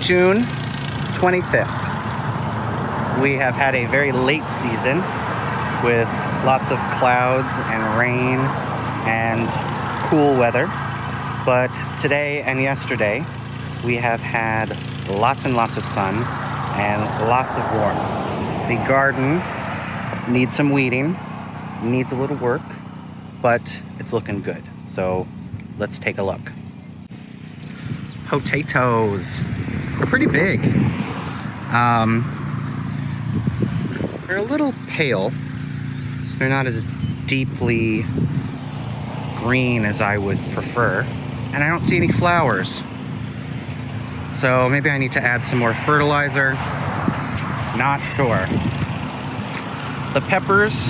June 25th. We have had a very late season with lots of clouds and rain and cool weather. But today and yesterday, we have had lots and lots of sun and lots of warmth. The garden needs some weeding, needs a little work, but it's looking good. So let's take a look. Potatoes. They're pretty big. They're a little pale. They're not as deeply green as I would prefer. And I don't see any flowers. So maybe I need to add some more fertilizer. Not sure. The peppers,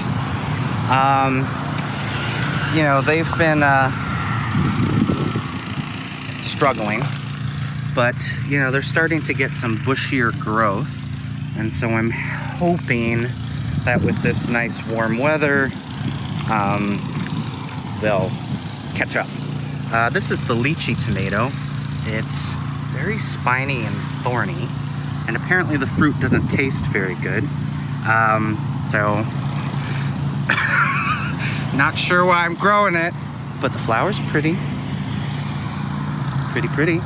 you know, they've been struggling, but you know, they're starting to get some bushier growth. And so I'm hoping that with this nice warm weather, they'll catch up. This is the lychee tomato. It's very spiny and thorny, and apparently the fruit doesn't taste very good. So not sure why I'm growing it, but the flower's pretty. Pretty.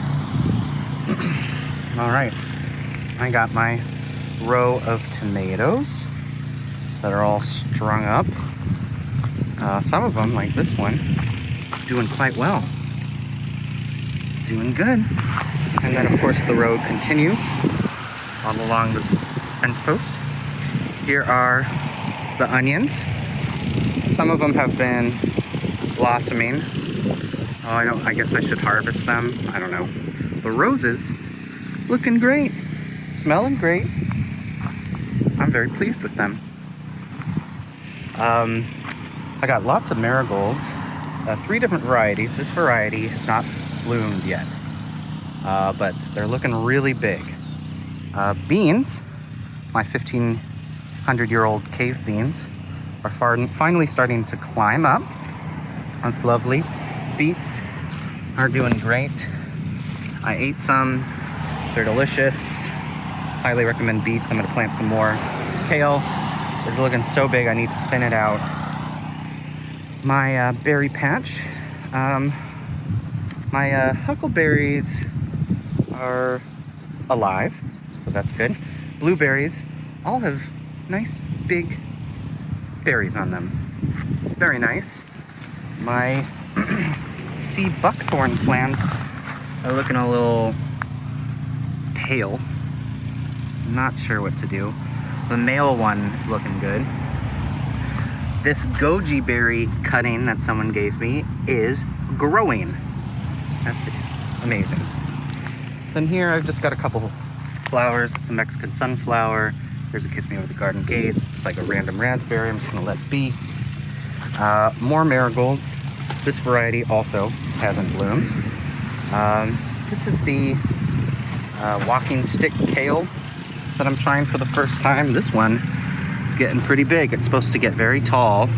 All right, I got my row of tomatoes that are all strung up. Some of them, like this one, doing quite well. Doing good. And then of course the road continues all along this fence post. Here are the onions. Some of them have been blossoming. Oh, I guess I should harvest them. I don't know. The roses, looking great. Smelling great. I'm very pleased with them. I got lots of marigolds. 3 different varieties. This variety has not bloomed yet. But they're looking really big. Beans, my 1,500-year-old cave beans, are finally starting to climb up. That's lovely. Beets are doing great. I ate some. They're delicious. Highly recommend beets. I'm going to plant some more. Kale is looking so big, I need to thin it out. My berry patch. My huckleberries are alive, so that's good. Blueberries all have nice big berries on them. Very nice. My sea buckthorn plants are looking a little pale. Not sure what to do. The male one is looking good. This goji berry cutting that someone gave me is growing. That's amazing. Then here I've just got a couple flowers. It's a Mexican sunflower. There's a kiss me over the garden gate. It's like a random raspberry. I'm just gonna let be. More marigolds. This variety also hasn't bloomed. This is the walking stick kale that I'm trying for the first time. This one is getting pretty big. It's supposed to get very tall.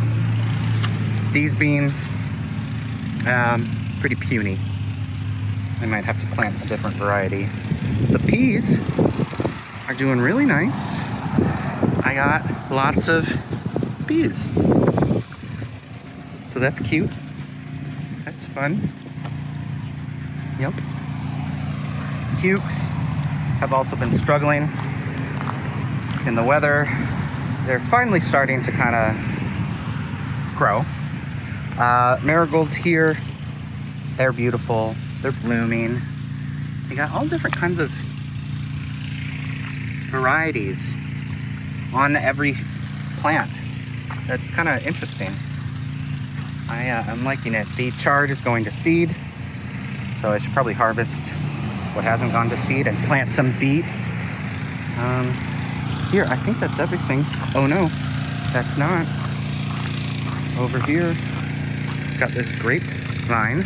These beans, pretty puny. I might have to plant a different variety. The peas are doing really nice. I got lots of peas. So that's cute. That's fun. Yep. Cukes have also been struggling in the weather. They're finally starting to kind of grow. Marigolds here, they're beautiful. They're blooming. They got all different kinds of varieties on every plant. That's kind of interesting. I'm liking it. The chard is going to seed, so I should probably harvest what hasn't gone to seed and plant some beets. Here, I think that's everything. Oh no, that's not. Over here, got this grapevine,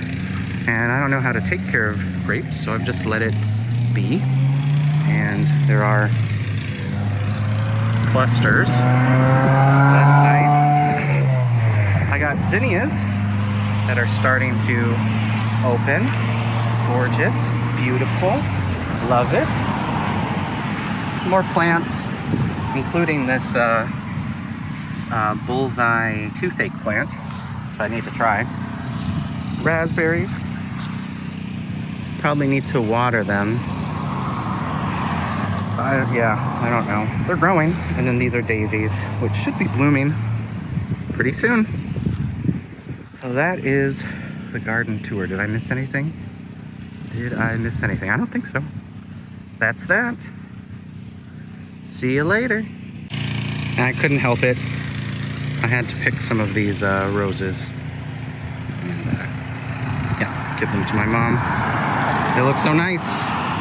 and I don't know how to take care of grapes, so I've just let it be. And there are clusters. That's nice. I got zinnias that are starting to open. Gorgeous, beautiful. Love it. Some more plants, including this bullseye toothache plant, which I need to try. Raspberries. Probably need to water them. I don't know. They're growing. And then these are daisies, which should be blooming pretty soon. So that is the garden tour. Did I miss anything? Did I miss anything? I don't think so. That's that. See you later. And I couldn't help it. I had to pick some of these roses. And, yeah, give them to my mom. They look so nice.